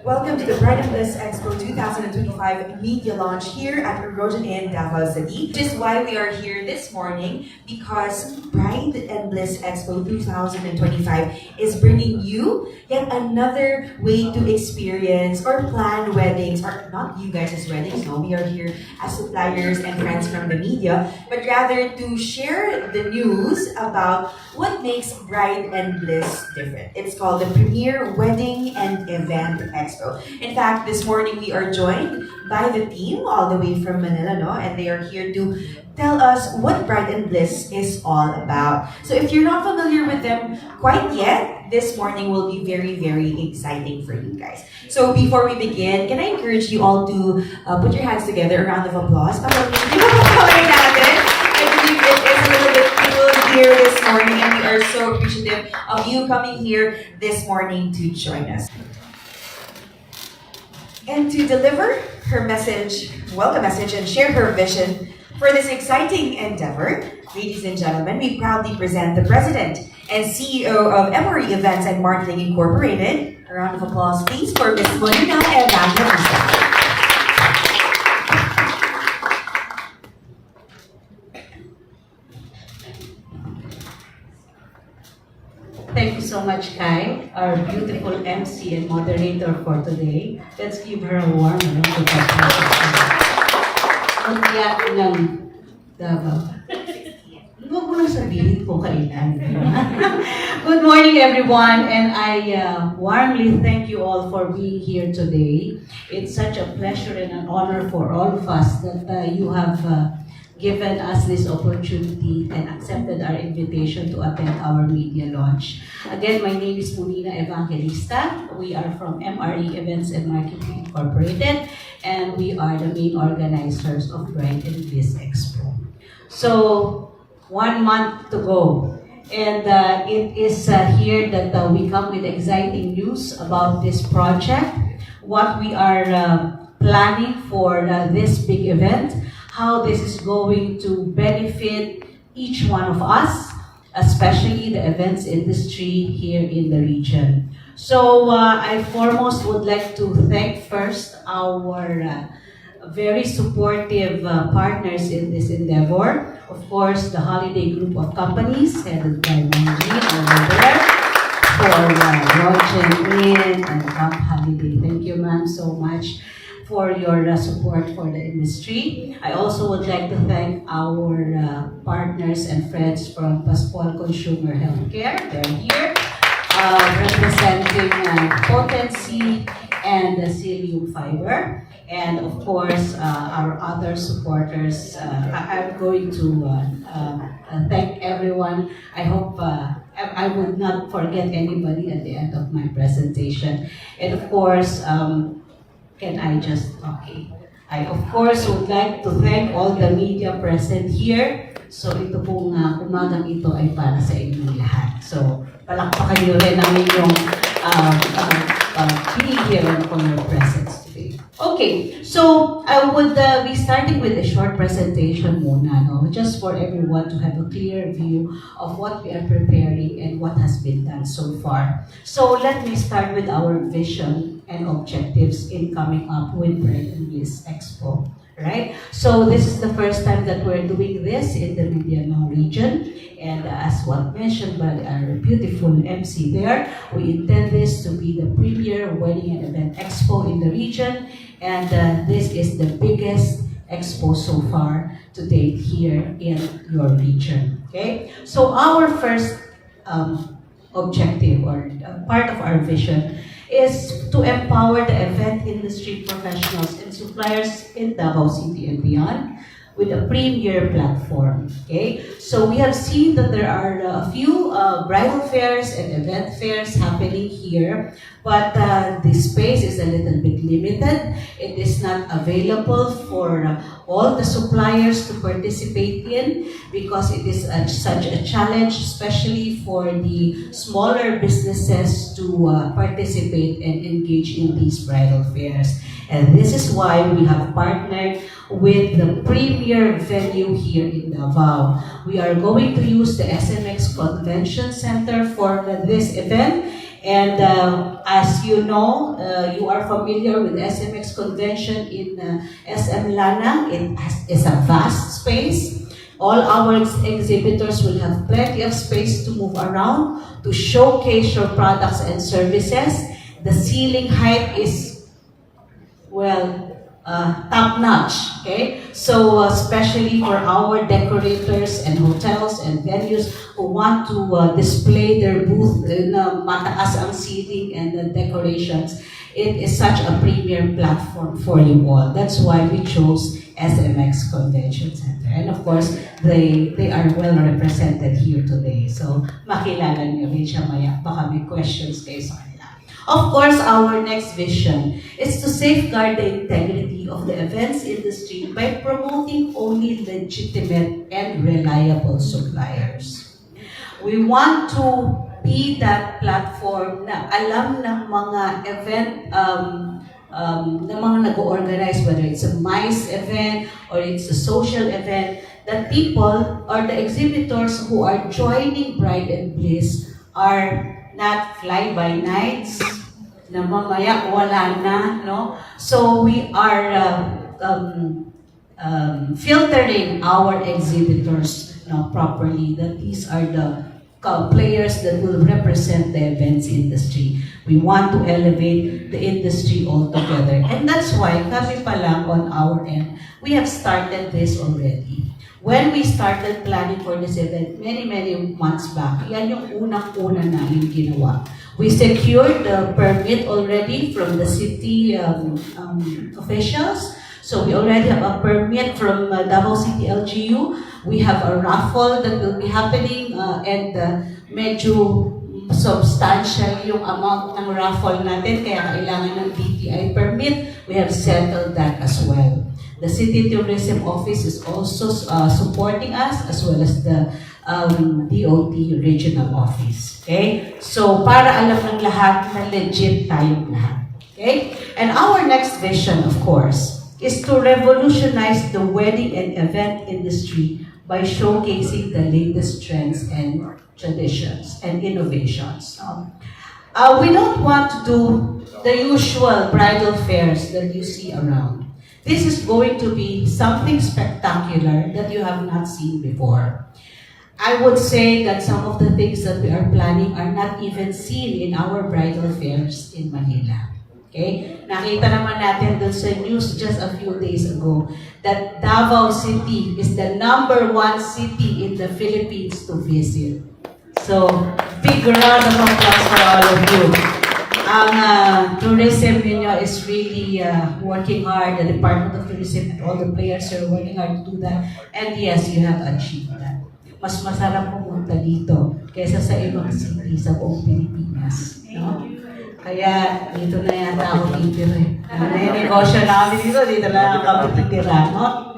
Welcome to the Bride and Bliss Expo 2025 media launch here at Erosion Inn, Davao City. Which is why we are here this morning, because Bride and Bliss Expo 2025 is bringing you yet another way to experience or plan weddings, or not you guys' weddings, no, we are here as suppliers and friends from the media, but rather to share the news about what makes Bride and Bliss different. It's called the Premier Wedding and Event Expo. In fact, this morning we are joined by the team all the way from Manila, no? And they are here to tell us what Bride and Bliss is all about. So if you're not familiar with them quite yet, this morning will be very, very exciting for you guys. So before we begin, can I encourage you all to put your hands together, a round of applause. I believe it is a little bit cool here this morning, and we are so appreciative of you coming here this morning to join us. And to deliver her message, welcome message, and share her vision for this exciting endeavor, ladies and gentlemen, we proudly present the President and CEO of Emory Events and Marketing Incorporated. A round of applause, please, for Ms. Molina Evangelista. Thank you so much, Kai, our beautiful MC and moderator for today. Let's give her a warm round of applause. Ang tiyak ng Davao. Huwag mo nang sabihin kung kailan. Good morning, everyone, and I warmly thank you all for being here today. It's such a pleasure and an honor for all of us that you have given us this opportunity and accepted our invitation to attend our media launch. Again, my name is Molina Evangelista. We are from MRE Events and Marketing Incorporated, and we are the main organizers of Bride and Bliss Expo. So, 1 month to go. And it is here that we come with exciting news about this project, what we are planning for this big event, how this is going to benefit each one of us, especially the events industry here in the region. So I foremost would like to thank first our very supportive partners in this endeavor. Of course, the Holiday Group of Companies, headed by Manjin over there, for launching in and Camp Holiday. Thank you, ma'am, so much for your support for the industry. I also would like to thank our partners and friends from Pascual Consumer Healthcare. They're here representing Potency and the Cilium Fiber. And of course, our other supporters. I'm going to thank everyone. I hope I would not forget anybody at the end of my presentation. And of course, I of course would like to thank all the media present here. So ito pong umagang ito ay para sa inyong lahat. So palakpakan niyo rin namin yung being here and for your presence today. Okay, so I would be starting with a short presentation muna, no? Just for everyone to have a clear view of what we are preparing and what has been done so far. So let me start with our vision and objectives in coming up with Bride and Bliss Expo. Right? So this is the first time that we're doing this in the Mindanao region, and as what mentioned by our beautiful MC there, we intend this to be the premier wedding and event expo in the region, and this is the biggest expo so far to date here in your region. Okay? So our first objective or part of our vision is to empower the event industry professionals and suppliers in Davao City and beyond with a premier platform. Okay, so we have seen that there are a few bridal fairs and event fairs happening here, but the space is a little bit limited. It is not available for all the suppliers to participate in because it is such a challenge, especially for the smaller businesses to participate and engage in these bridal fairs. And this is why we have partnered with the premier venue here in Davao. We are going to use the SMX Convention Center for this event, And as you know, you are familiar with SMX convention in SM Lana. It's a vast space. All our exhibitors will have plenty of space to move around, to showcase your products and services. The ceiling height is, well, top-notch, okay? So, especially for our decorators and hotels and venues who want to display their booth na mataas ang ceiling and the decorations, it is such a premier platform for you all. That's why we chose SMX Convention Center. And of course, they are well represented here today. So, makilala niyo rin siya maya. Baka may questions kayo sa kanila. Of course, our next vision is to safeguard the integrity of the events industry by promoting only legitimate and reliable suppliers. We want to be that platform na alam ng mga event ng mga nag-organize, whether it's a MICE event or it's a social event, that people or the exhibitors who are joining Bride and Bliss are not fly-by-nights, na mamaya wala na, no? So we are filtering our exhibitors properly, that these are the players that will represent the events industry. We want to elevate the industry altogether. And that's why kami pa lang on our end, we have started this already. When we started planning for this event many months back, yan yung unang-una namin ginawa. We secured the permit already from the city officials. So we already have a permit from Davao City LGU. We have a raffle that will be happening and medyo substantial yung amount ng raffle natin, kaya kailangan ng DTI permit. We have settled that as well. The City Tourism Office is also supporting us, as well as the DOT Regional Office. Okay? So, para alam ng lahat na legit tayong lahat. Okay? And our next vision, of course, is to revolutionize the wedding and event industry by showcasing the latest trends and traditions and innovations. We don't want to do the usual bridal fairs that you see around. This is going to be something spectacular that you have not seen before. I would say that some of the things that we are planning are not even seen in our bridal fairs in Manila. Okay? Nakita naman natin dun sa news just a few days ago that Davao City is the #1 city in the Philippines to visit. So, big round of applause for all of you. Ang tourism ninyo is really working hard. The Department of Tourism and all the players are working hard to do that. And yes, you have achieved that. Mas masarap pumunta dito kaysa sa ibang city sa buong Pilipinas. No? Kaya dito na yata ako titira. May negosyo na kami dito na kami titira. No?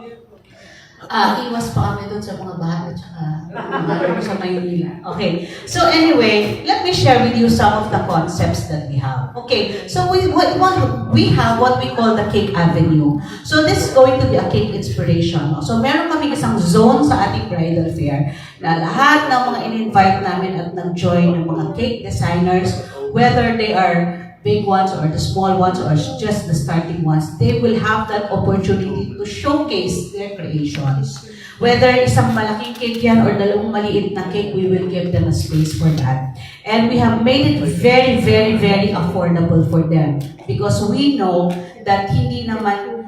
Iwas pa kami doon sa mga bahay at saka sa Maynila. Okay. So anyway, let me share with you some of the concepts that we have. Okay. So we have what we call the Cake Avenue. So this is going to be a cake inspiration. So meron kami isang zone sa ating bridal fair na lahat ng mga in-invite namin at nag-join ng mga cake designers, whether they are big ones or the small ones or just the starting ones, they will have that opportunity to showcase their creations. Whether isang malaking cake yan or dalawang maliit na cake, we will give them a space for that. And we have made it very affordable for them because we know that hindi naman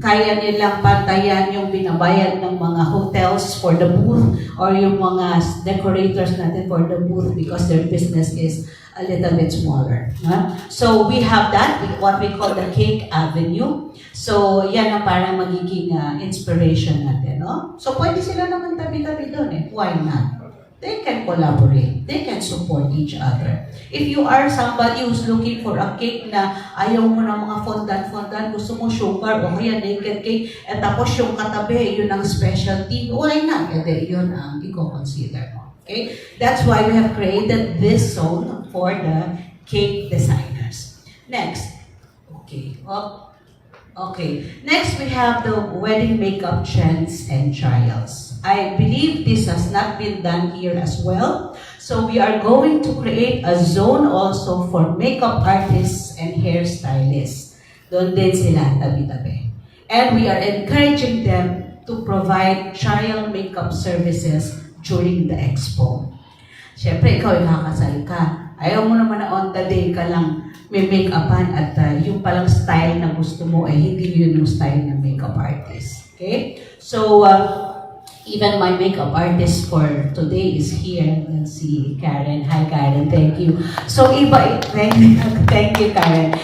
kaya nilang pantayan yung binabayad ng mga hotels for the booth or yung mga decorators natin for the booth because their business is a little bit smaller. So we have that, what we call the Cake Avenue. So yan ang parang magiging inspiration natin. No? So pwede sila naman tabi-tabi doon eh. Why not? They can collaborate. They can support each other. If you are somebody who's looking for a cake na ayaw mo ng mga fondant, gusto mo sugar o kaya naked cake, at tapos yung katabi, yun ang specialty, why not? Kasi yun ang i-consider mo. Okay? That's why we have created this zone for the cake designers. Next. Okay. Okay. Next, we have the wedding makeup trends and trials. I believe this has not been done here as well. So we are going to create a zone also for makeup artists and hairstylists. Doon din sila tabi-tabi. And we are encouraging them to provide trial makeup services during the expo. Siyempre, ikaw ay kakasal ka. Ayaw mo naman na on the day ka lang may make-upan at yung palang style na gusto mo ay hindi yun yung style ng makeup artist. Okay? So, even my makeup artist for today is here. Let's see, Karen. Hi, Karen. Thank you. So, thank you, Karen.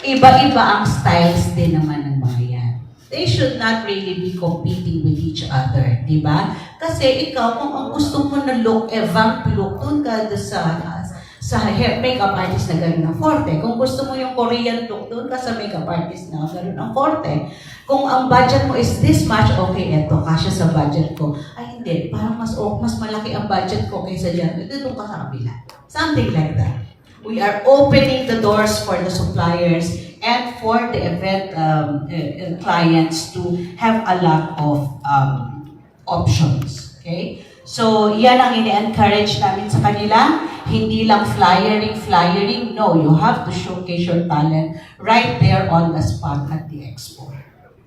Iba-iba ang styles din naman ng mga yan. They should not really be competing with each other, di ba? Kasi ikaw, kung ang gusto mo na look, vamp look, doon ka sa makeup artist na gano'n ang forte. Kung gusto mo yung Korean look, doon ka sa makeup artist na gano'n ang forte. Kung ang budget mo is this much, okay, eto, kasya sa budget ko. Ay, hindi, parang mas malaki ang budget ko kaysa dyan. Doon ka sa kabila. Something like that. We are opening the doors for the suppliers and for the event clients to have a lot of options. Okay? So, yan ang ini-encourage namin sa kanila. Hindi lang flyering. No, you have to showcase your talent right there on the spot at the expo.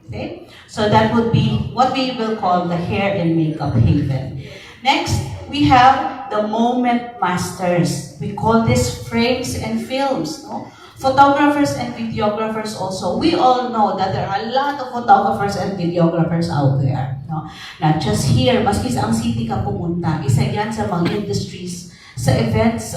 Okay? So that would be what we will call the hair and makeup haven. Next, we have the moment masters. We call this frames and films. No? Photographers and videographers also. We all know that there are a lot of photographers and videographers out there. No? Not just here, maski sa ang city ka pumunta, isa yan sa mga industries, sa events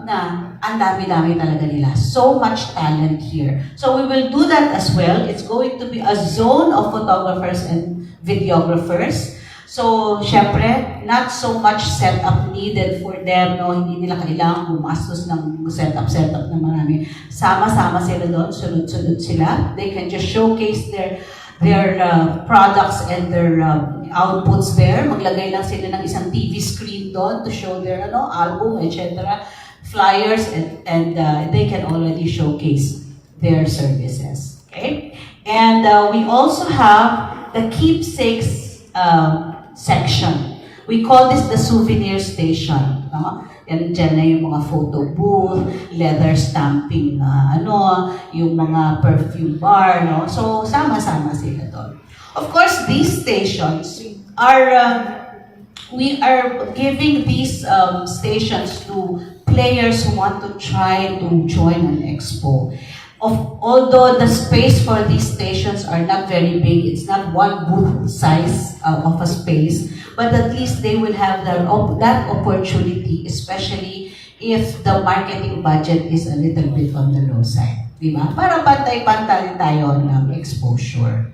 na ang dami-dami talaga nila. So much talent here. So we will do that as well. It's going to be a zone of photographers and videographers. So, syempre, not so much setup needed for them, no? Hindi nila kailangan gumastos ng setup na marami. Sama-sama sila doon, sunod-sunod sila. They can just showcase their products and their outputs there. Maglagay lang sila ng isang TV screen doon to show their album, etc. Flyers, and they can already showcase their services. Okay? And we also have the keepsakes section. We call this the souvenir station. No? Yan dyan na yung mga photo booth, leather stamping yung mga perfume bar, no? So, sama-sama sila doon. Of course, these stations we are giving these stations to players who want to try to join an expo. Although the space for these stations are not very big, it's not one booth size of a space, but at least they will have that opportunity, especially if the marketing budget is a little bit on the low side. Diba? Para pantay-pantay tayo ng exposure.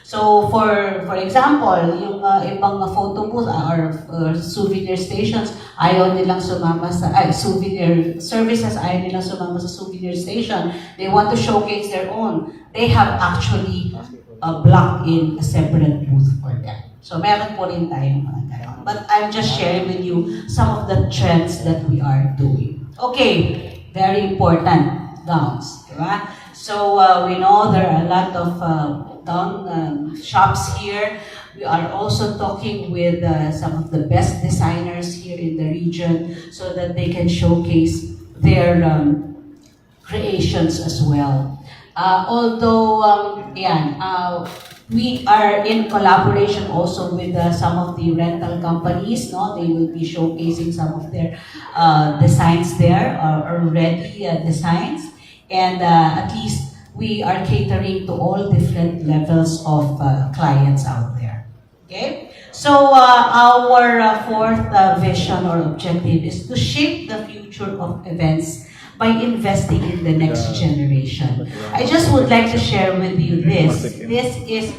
So, for example, yung ibang photo booth or souvenir stations, ayaw nilang sumama sa, souvenir services, ayaw nilang sumama sa souvenir station. They want to showcase their own. They have actually blocked in a separate booth for them. So, meron po rin tayong mga gayon. But I'm just sharing with you some of the trends that we are doing. Okay, very important, gowns. Diba? So, we know there are a lot of shops here. We are also talking with some of the best designers here in the region so that they can showcase their creations as well. We are in collaboration also with some of the rental companies. No, they will be showcasing some of their designs there, already designs, and at least we are catering to all different levels of clients out there. Okay? So, our fourth vision or objective is to shape the future of events by investing in the next generation. I just would like to share with you this. This is,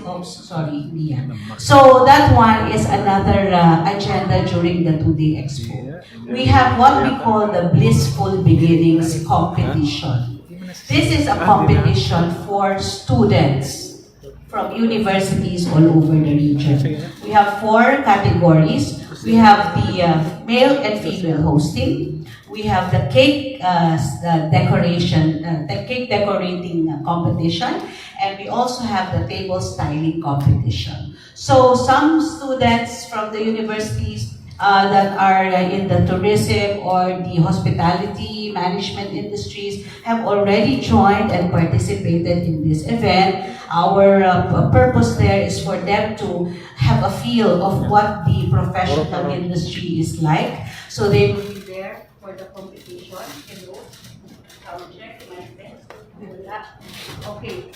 Mia. So, that one is another agenda during the 2-day expo. We have what we call the Blissful Beginnings competition. This is a competition for students from universities all over the region. We have 4 categories. We have the male and female hosting. We have the cake decorating competition, and we also have the table styling competition. So some students from the universities that are in the tourism or the hospitality management industries have already joined and participated in this event. Our purpose there is for them to have a feel of what the professional industry is like. So they will be there for the competition. Hello. Sound check, my friends. Okay.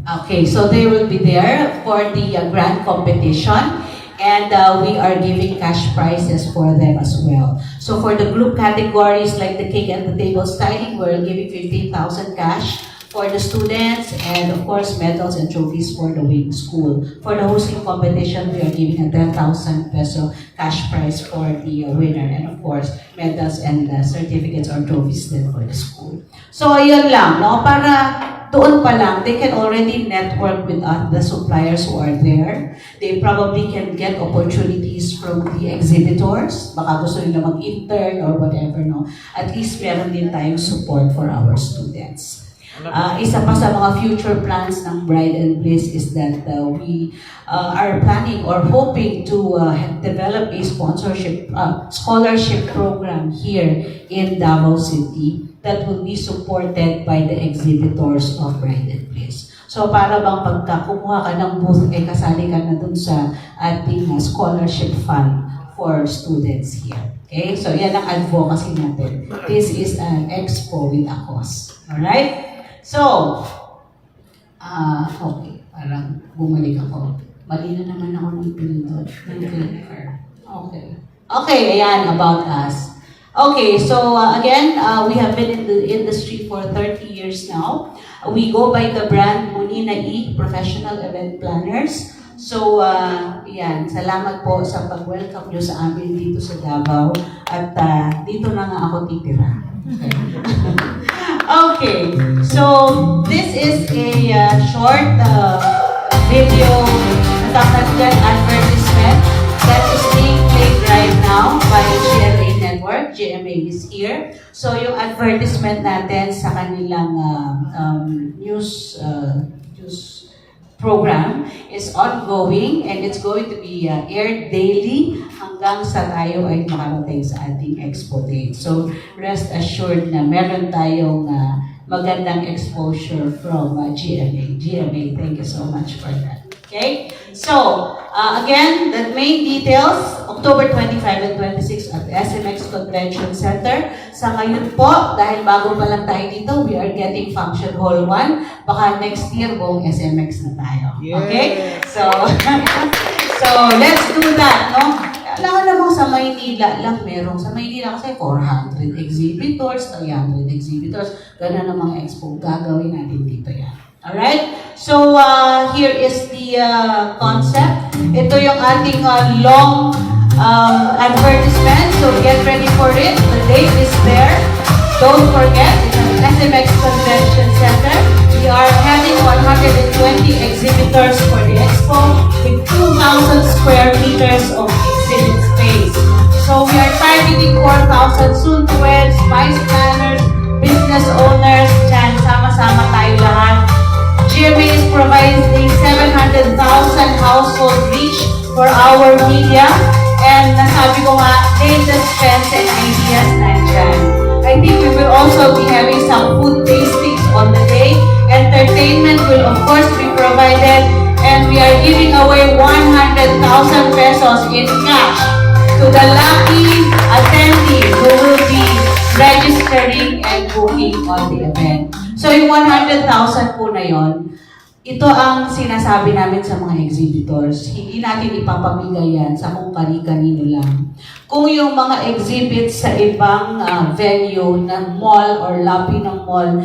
Okay, so they will be there for the grand competition, and we are giving cash prizes for them as well. So for the group categories like the cake and the table styling, we're giving 15,000 cash for the students, and of course medals and trophies for the winning school. For the hosting competition, we are giving a 10,000 peso cash prize for the winner, and of course medals and certificates or trophies then for the school. So ayun lang, no? Para doon pa lang, they can already network with the suppliers who are there. They probably can get opportunities from the exhibitors. Baka gusto nila mag-intern or whatever, no? At least meron din tayong support for our students. Isa pa sa mga future plans ng Bride and Bliss is that we are planning or hoping to develop a scholarship program here in Davao City that will be supported by the exhibitors of Bride and Bliss. So para bang pagka kumuha ka ng booth, kasali ka na dun sa ating scholarship fund for students here. Okay? So yan ang advocacy natin. This is an expo with a cause. Alright? So, okay. Parang bumalik ako. Mali na naman ako ng pindot. Okay. Okay, ayan, about us. Okay, so again, we have been in the industry for 30 years now. We go by the brand Munina E, Professional Event Planners. So, yan, salamat po sa pag-welcome nyo sa amin dito sa Davao. At dito na nga ako titira. Okay, so this is a short video advertisement that is being played right now by GMA Network. GMA is here. So yung advertisement natin sa kanilang news program is ongoing and it's going to be aired daily hanggang sa tayo ay makarating sa ating expo date. So rest assured na meron tayong magandang exposure from GMA. GMA, thank you so much for that. Okay? So, again, the main details, October 25 and 26 at SMX Convention Center. Sa ngayon po, dahil bago pa lang tayo dito, we are getting Function Hall 1. Baka next year, buong SMX na tayo. Okay? So, so let's do that, no? Alam namang sa Maynila lang merong, sa Maynila kasi 400 exhibitors, 300 exhibitors, gano'n ang mga expo, gagawin natin dito yan. Alright? So, here is the concept. Ito yung ating long advertisement. So, get ready for it. The date is there. Don't forget, it's an SMX Convention Center. We are having 120 exhibitors for the expo with 2,000 square meters of exhibit space. So, we are targeting 4,000 soon-to-weds, vice planners, business owners, dyan, sama-sama tayo lahat. GMA is providing 700,000 household reach for our media, and nasabi ko nga, latest trends and ideas nandyan. I think we will also be having some food tastings on the day. Entertainment will of course be provided, and we are giving away 100,000 pesos in cash to the lucky attendee who will be registering and booking on the event. So yung 100,000 po na yon, ito ang sinasabi namin sa mga exhibitors. Hindi natin ipapamigay yan sa kung kani-kanino lang. Kung yung mga exhibits sa ibang venue ng mall or lobby ng mall,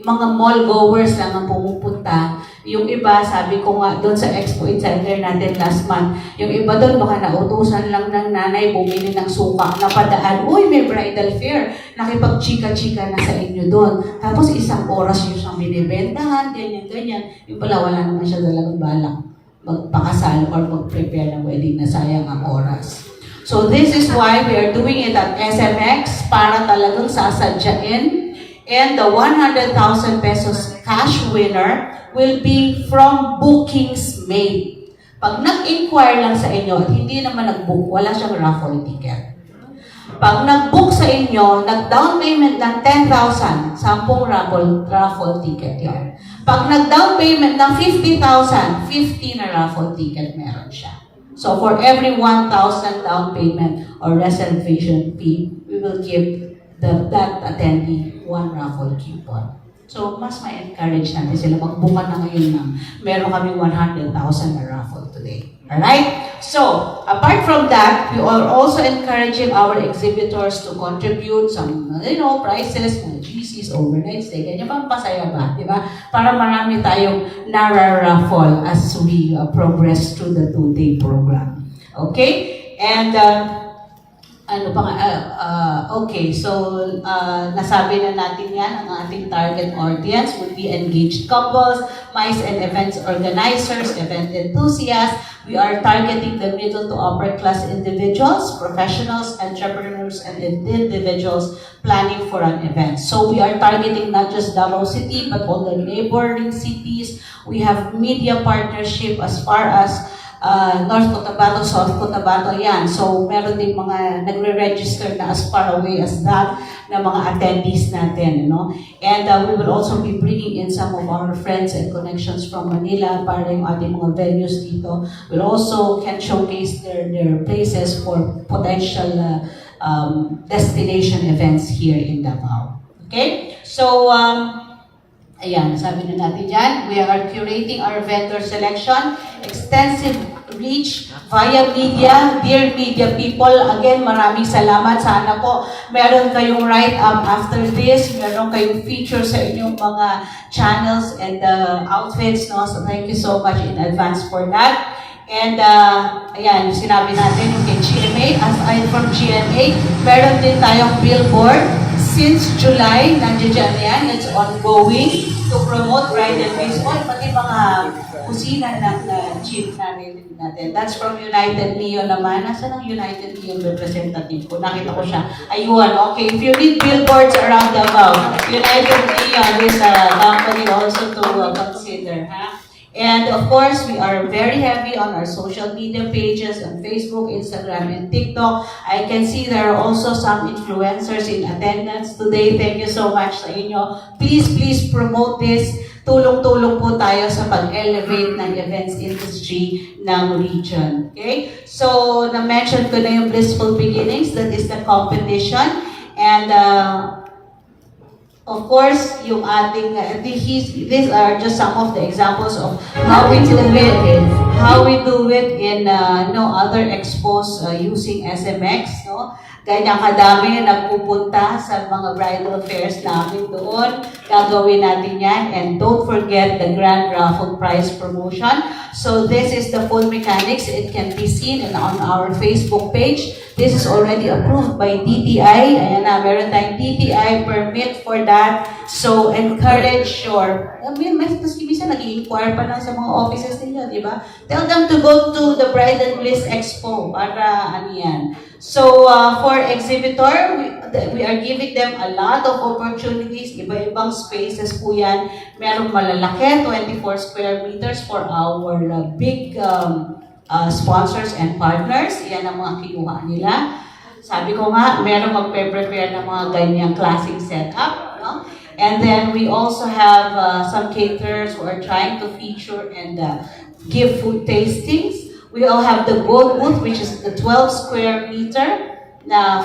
mga mall goers lang ang pumupunta. Yung iba, sabi ko nga doon sa Expo Center natin last month, yung iba doon baka nautusan lang ng nanay bumili ng suka na padaan, uy, may bridal fair, nakipag-chika-chika na sa inyo doon. Tapos isang oras yung siyang binibentahan, ganyan-ganyan. Yung pala wala naman siya talagang balak magpakasal or mag-prepare ng wedding na sayang ang oras. So this is why we are doing it at SMX para talagang sasadyain. And the 100,000 pesos cash winner will be from bookings made. Pag nag-inquire lang sa inyo at hindi naman nag-book, wala siyang raffle ticket. Pag nag-book sa inyo, nag-down payment ng 10,000, 10 raffle ticket yon. Pag nag-down payment ng 50,000, 50 na raffle ticket meron siya. So for every 1,000 down payment or reservation fee, we will give that attendee 1 raffle coupon. So, mas ma-encourage natin sila magbuka na ngayon ng meron kami 100,000 na raffle today. Alright? So, apart from that, we are also encouraging our exhibitors to contribute some, prizes, mga GCs, overnight stay. Ganyan ba? Pasaya ba? Di ba? Para marami tayong nara-raffle as we progress through the 2-day program. Okay? And, okay, so nasabi na natin yan, ang ating target audience would be engaged couples, MICE and events organizers, event enthusiasts. We are targeting the middle to upper class individuals, professionals, entrepreneurs, and individuals planning for an event. So we are targeting not just Davao City, but all the neighboring cities. We have media partnership as far as North Cotabato, South Cotabato, yan. So, meron din mga nagre-register na as far away as that na mga attendees natin, And we will also be bringing in some of our friends and connections from Manila para yung ating mga venues dito. We'll also can showcase their places for potential destination events here in Davao. Okay? So, ayan, sabi na natin dyan, we are curating our vendor selection, extensive reach via media. Dear media people, again, maraming salamat. Sana po meron kayong write-up after this, meron kayong feature sa inyong mga channels and outfits, So thank you so much in advance for that. And ayan, sinabi natin yung kay GMA, aside from GMA, meron din tayong billboard. Since July, nandiyan yan, it's ongoing to promote bridal baseball, pati mga kusina ng chief natin. That's from United Neo naman. Nasaan ang United Neo representative ko? Nakita ko siya. Ayun, okay. If you need billboards around Davao, United Neo is a company also to consider. And of course, we are very heavy on our social media pages on Facebook, Instagram, and TikTok. I can see there are also some influencers in attendance today. Thank you so much sa inyo. Please promote this. Tulong-tulong po tayo sa pag-elevate ng events industry ng region. Okay? So, na-mention ko na yung Blissful Beginnings. That is the competition. And of course, yung ating, these are just some of the examples of how we do it in other expos using SMX, Ganyan kadami na nagpupunta sa mga bridal fairs namin doon. Gagawin natin yan. And don't forget the grand raffle prize promotion. So this is the full mechanics. It can be seen on our Facebook page. This is already approved by DTI. Ayan na, meron tayong DTI permit for that. So encourage your, maski minsan nag-i-inquire pa lang sa mga offices nila, di ba? Tell them to go to the Bride and Bliss Expo para yan. So, for exhibitor, we are giving them a lot of opportunities, iba-ibang spaces po yan. Merong malalaki, 24 square meters for our big sponsors and partners. Yan ang mga kinuha nila. Sabi ko nga, merong magpe-prepare ng mga ganyang klaseng setup. And then we also have some caterers who are trying to feature and give food tastings. We all have the gold booth, which is the 12 square meter na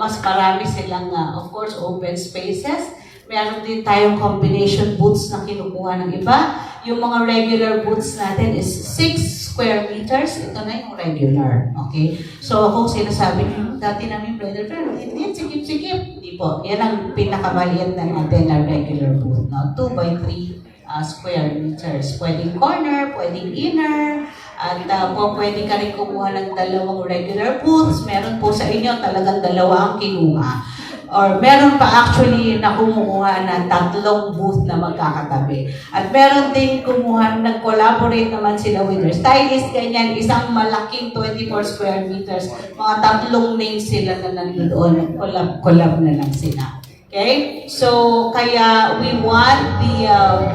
mas marami silang, of course, open spaces. Meron din tayong combination booths na kinukuha ng iba. Yung mga regular booths natin is 6 square meters. Ito na yung regular. Okay? So, kung sinasabi niyo, dati namin bridal fair, hindi, sikip-sikip. Hindi po. Yan ang pinakamaliit na natin na regular booth. 2 by 3 square meters. Pwedeng corner, pwedeng inner, at pwede ka rin kumuha ng 2 regular booths. Meron po sa inyo talagang 2 ang kinuha. Or meron pa actually na kumuha ng 3 booth na magkakatabi. At meron din kumuha, nag-collaborate naman sila with their stylist, ganyan, isang malaking 24 square meters. Mga 3 names sila na nandoon, collab na lang sila. Okay? So, kaya we want the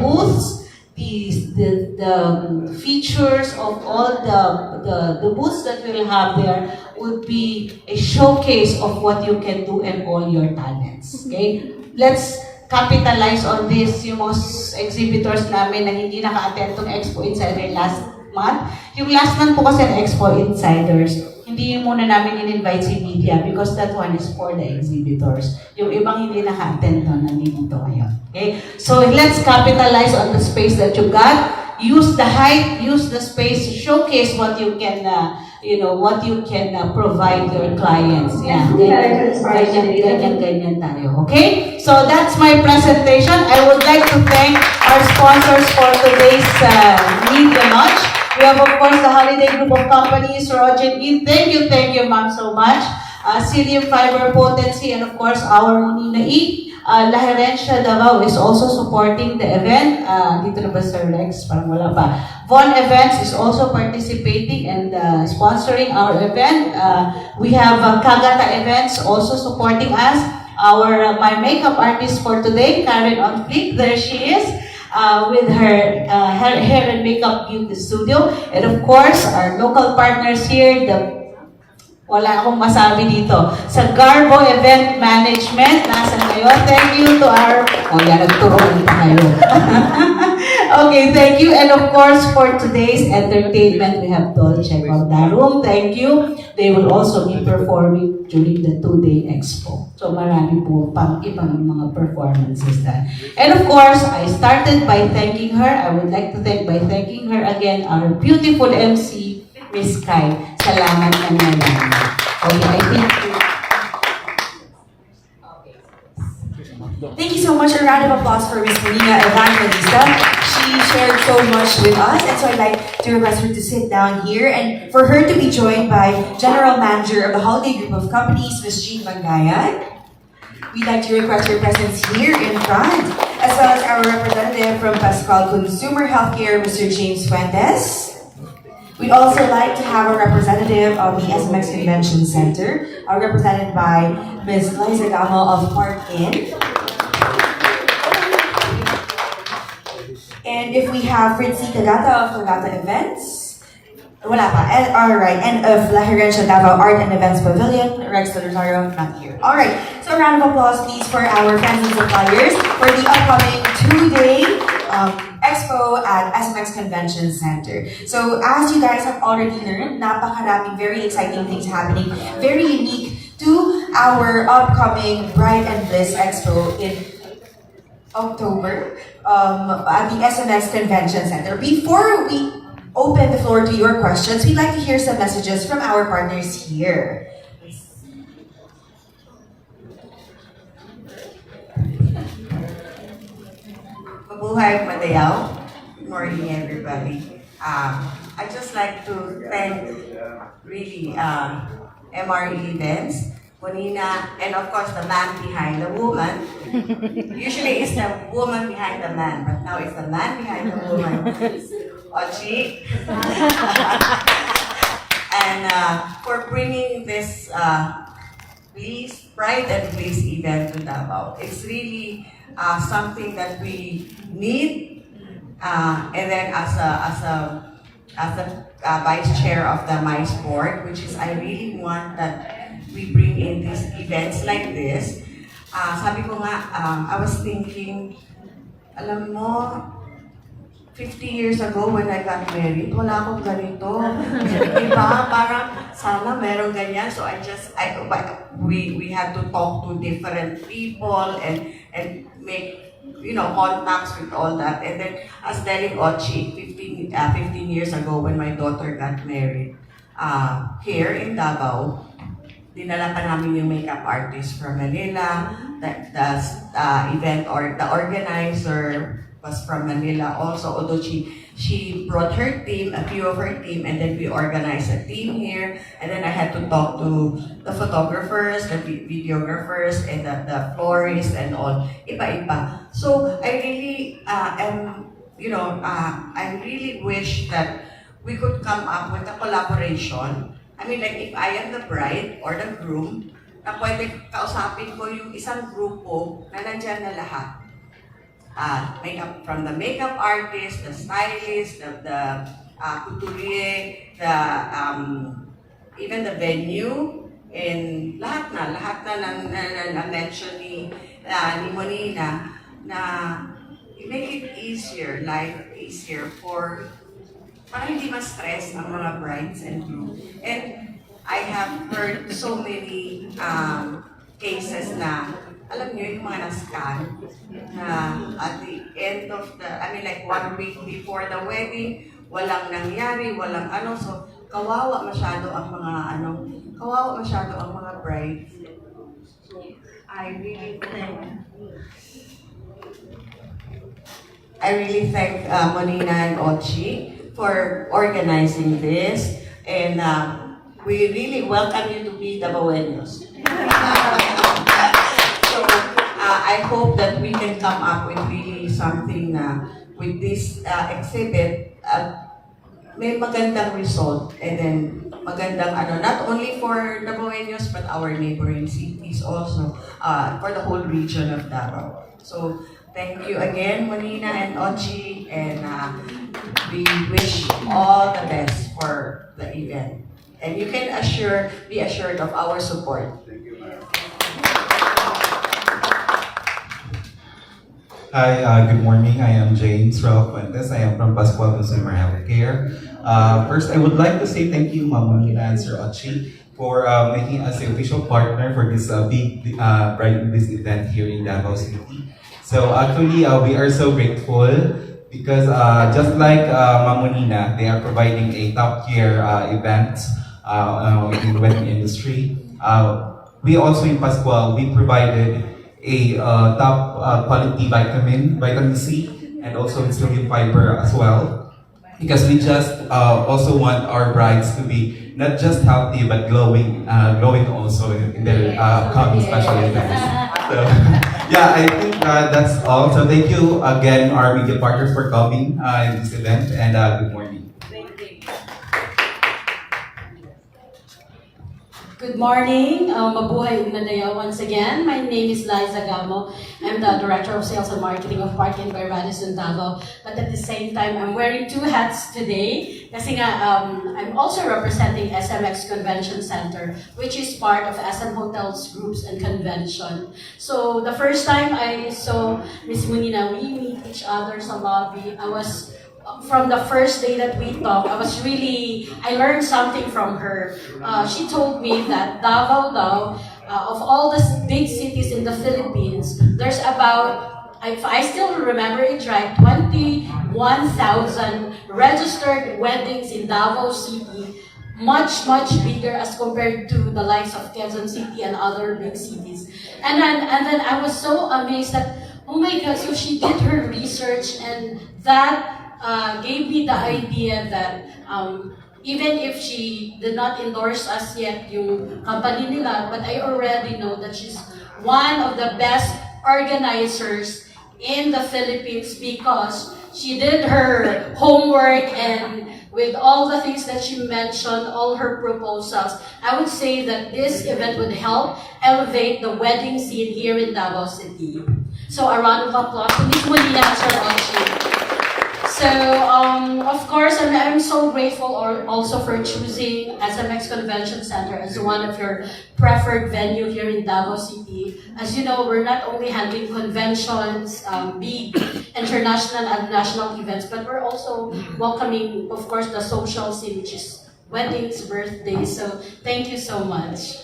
booths, the the features of all the booths that we'll have there would be a showcase of what you can do and all your talents. Okay? Let's capitalize on this. Yung mga exhibitors namin na hindi naka-attend tong Expo Insider last month. Yung last month po kasi ng Expo Insiders, hindi muna namin in-invite si media because that one is for the exhibitors. Yung ibang hindi naka-attend doon, nandito ngayon. Okay? So let's capitalize on the space that you got. Use the height, use the space, showcase what you can, what you can provide your clients. Yeah, ganyan tayo. Okay? So that's my presentation. I would like to thank our sponsors for today's media launch. We have, of course, the Holiday Group of Companies, Roger E. Thank you, ma'am, so much. Cilium Fiber Potency, and of course, our Munina E. La Herencia Davao is also supporting the event. Dito na ba, Sir Rex? Parang wala pa. Von Events is also participating and sponsoring our event. We have Kagata Events also supporting us. My makeup artist for today, Karen On Fleek, there she is. With her hair and makeup beauty studio. And of course, our local partners here, wala akong masabi dito. Sa Garbo Event Management, nasa kayo. Thank you to our, nagturuan pa kayo. Okay, thank you. And of course, for today's entertainment, we have Dolce Valdarum. Thank you. They will also be performing during the 2-day expo. So marami po pang ibang mga performances na. And of course, I started by thanking her. I would like to thank by thanking her again, our beautiful MC, Miss Kai. Salamat na naman. Okay, I think Thank you so much. A round of applause for Miss Marina Evangelista. She shared so much with us, and so I'd like to request her to sit down here and for her to be joined by General Manager of the Holiday Group of Companies, Ms. Jean Bangayan. We'd like to request your presence here in front, as well as our representative from Pascual Consumer Healthcare, Mr. James Fuentes. We'd also like to have a representative of the SMX Convention Center, represented by Ms. Liza Gamo of Park Inn. And if we have Fritzy Kagata of Kagata Events, wala pa. And, alright, and of La Herencia Davao Art and Events Pavilion, Rex Rosario, not here. Alright, so a round of applause please for our fans and suppliers for the upcoming 2-day expo at SMX Convention Center. So as you guys have already learned, napakaraming very exciting things happening, very unique to our upcoming Bright and Bliss Expo in October at the SMX Convention Center. Before we open the floor to your questions, we'd like to hear some messages from our partners here. Mabuhay Madayaw. Good morning, everybody. I'd just like to thank really MRE Events, Bonina, and of course the man behind the woman. Usually it's the woman behind the man, but now it's the man behind the woman. Ochi. And for bringing this Pride and Bliss event to Davao. It's really something that we need. And then as a vice chair of the MICE board, which is I really want that we bring in these events like this. Sabi ko nga, I was thinking, alam mo, 50 years ago when I got married, wala akong ganito. Diba? Parang sana meron ganyan. So we had to talk to different people and make, contacts with all that. And then, as telling Ochi, 15 years ago when my daughter got married, here in Davao, dinala pa namin yung makeup artist from Manila. The event or the organizer was from Manila also, although she brought her team, a few of her team, and then we organized a team here. And then I had to talk to the photographers, the videographers, and the florists and all. Iba-iba. So I really I really wish that we could come up with a collaboration. I mean, like if I am the bride or the groom, na pwede kausapin ko yung isang grupo na nandyan na lahat. makeup, from the makeup artist, the stylist, the couturier, even the venue, and lahat na na mention ni Monina na make it easier, life easier para hindi ma-stress ang mga brides and groom. And I have heard so many cases na, alam niyo, yung mga na-scam, na at the end of like 1 week before the wedding, walang nangyari, walang so kawawa masyado ang mga brides. I really thank Monina and Ochi for organizing this, and we really welcome you to be Davaoenos. So I hope that we can come up with really something with this exhibit. May magandang result, and then magandang not only for Davaoenos but our neighboring cities also, for the whole region of Davao. So thank you again, Monina and Ochi, and we wish all the best for the event. And you can be assured of our support. Hi, good morning. I am James Raul Fuentes. I am from Pascual Consumer Healthcare. First, I would like to say thank you, Ma'am Monina and Sir Ochi, for making us the official partner for this big Bride and Bliss event here in Davao City. So actually, we are so grateful because just like Ma'am Monina, they are providing a top-tier event in the wedding industry. We also in Pascual, we provided a top quality vitamin C, and also psyllium fiber as well, because we just also want our brides to be not just healthy but glowing also in their upcoming special events. So yeah, I think that's all. So thank you again, our media partners, for coming in this event, and good morning. Good morning, mabuhay Ugnadaya once again. My name is Liza Gamo. I'm the Director of Sales and Marketing of Park and by Radisson Davao. But at the same time, I'm wearing 2 hats today. Kasi nga, I'm also representing SMX Convention Center, which is part of SM Hotels, Groups, and Convention. So the first time I saw Miss Monina, we meet each other sa lobby. From the first day that we talked, I learned something from her. She told me that Davao of all the big cities in the Philippines, there's about, if I still remember it right, 21,000 registered weddings in Davao City, much bigger as compared to the likes of Quezon City and other big cities. And then I was so amazed that, oh my God, so she did her research, and that gave me the idea that even if she did not endorse us yet, yung company nila, but I already know that she's one of the best organizers in the Philippines because she did her homework, and with all the things that she mentioned, all her proposals, I would say that this event would help elevate the wedding scene here in Davao City. So a round of applause to Ms. Monina and Sir Ochi. So, of course, I'm so grateful also for choosing SMX Convention Center as one of your preferred venue here in Davao City. As you know, we're not only handling conventions, big international and national events, but we're also welcoming, of course, the social scene, which is weddings, birthdays. So, thank you so much.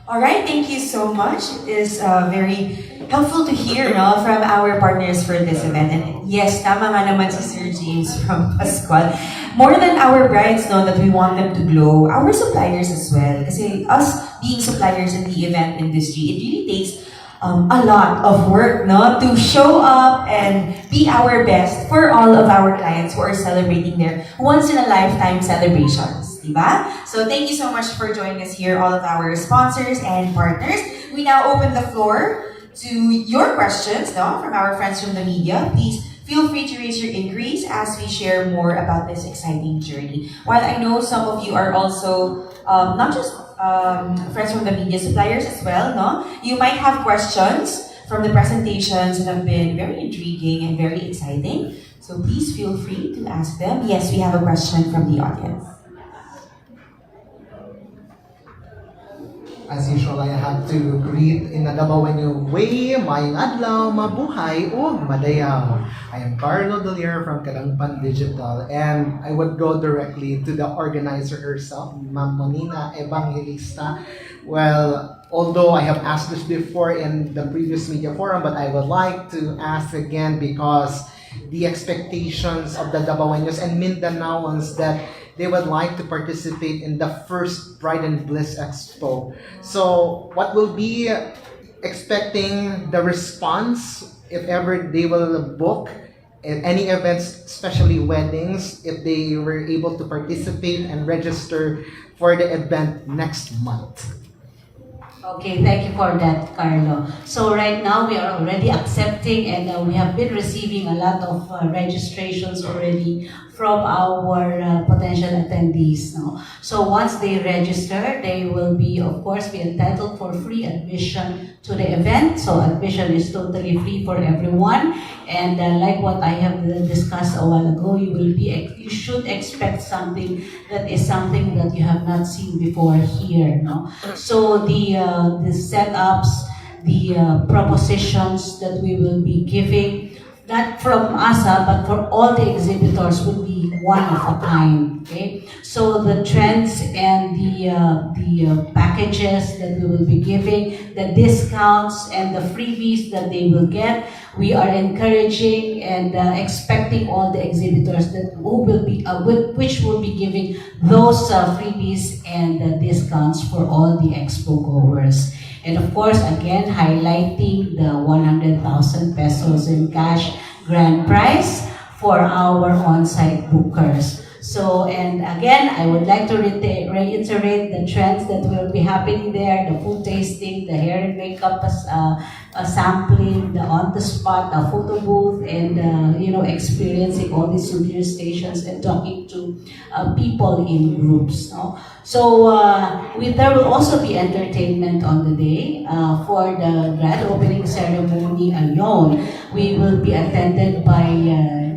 All right, thank you so much. It is very helpful to hear from our partners for this event. And yes, tama nga naman si Sir James from Pascual. More than our brides know that we want them to glow, our suppliers as well. Kasi us being suppliers in the event industry, it really takes a lot of work to show up and be our best for all of our clients who are celebrating their once-in-a-lifetime celebrations. Diba? So thank you so much for joining us here, all of our sponsors and partners. We now open the floor to your questions from our friends from the media. Please feel free to raise your inquiries as we share more about this exciting journey. While I know some of you are also not just friends from the media suppliers as well, no? You might have questions from the presentations that have been very intriguing and very exciting. So please feel free to ask them. Yes, we have a question from the audience. As usual, I have to greet in Nadabawenyo way, maayong adlaw, mabuhay, o madayaw. I am Carlo Dolier from Kalangpan Digital, and I would go directly to the organizer herself, Ma'am Monina Evangelista. Well, although I have asked this before in the previous media forum, but I would like to ask again because the expectations of the Dabaweños and Mindanaoans that they would like to participate in the first Pride and Bliss Expo. So, what will be expecting the response if ever they will book any events, especially weddings, if they were able to participate and register for the event next month? Okay, thank you for that, Carlo. So right now we are already accepting and we have been receiving a lot of registrations already from our potential attendees. No? So once they register, they will be, of course, be entitled for free admission to the event. So admission is totally free for everyone. And like what I have discussed a while ago, you should expect something that is something that you have not seen before here. No? So the setups, the propositions that we will be giving, not from ASA, but for all the exhibitors will be one of a kind. Okay, so the trends and the packages that we will be giving, the discounts and the freebies that they will get, we are encouraging and expecting all the exhibitors which will be giving those freebies and discounts for all the expo goers. And of course, again, highlighting the 100,000 pesos in cash grand prize for our on-site bookers. So, and again, I would like to reiterate the trends that will be happening there, the food tasting, the hair and makeup sampling, the on-the-spot photo booth, and experiencing all these souvenir stations and talking to people in groups. No? So there will also be entertainment on the day. For the grand opening ceremony alone, we will be attended by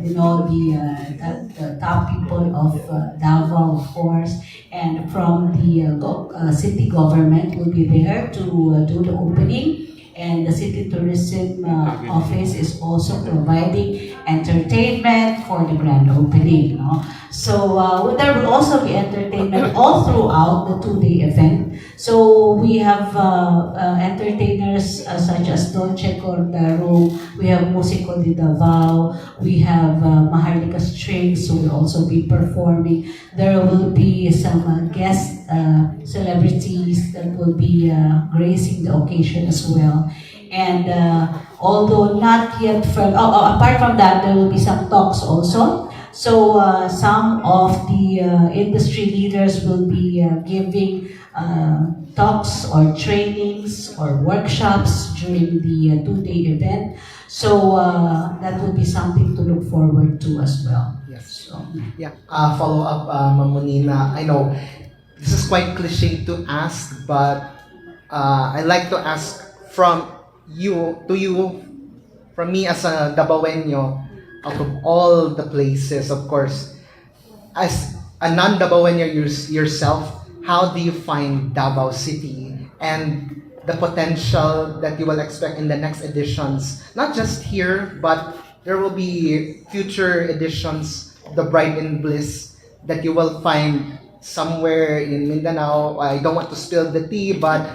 the top people of Davao, of course, and from the city government will be there to do the opening. And the City Tourism Office is also providing entertainment for the grand opening. No? So there will also be entertainment all throughout the two-day event. So we have entertainers such as Dolce Cordero, we have Musico de Davao, we have Maharlika Strings who will also be performing. There will be some guest celebrities that will be gracing the occasion as well. And although not yet apart from that, there will be some talks also. So some of the industry leaders will be giving talks or trainings or workshops during the two-day event. So that will be something to look forward to as well. Yes. So, yeah. Follow up, Ma'am Monina. I know this is quite cliche to ask, but I like to ask from you to you, from me as a Dabaweño, out of all the places, of course, as a non-Dabaweño yourself, how do you find Davao City and the potential that you will expect in the next editions? Not just here, but there will be future editions of the Bride and Bliss that you will find somewhere in Mindanao. I don't want to spill the tea, but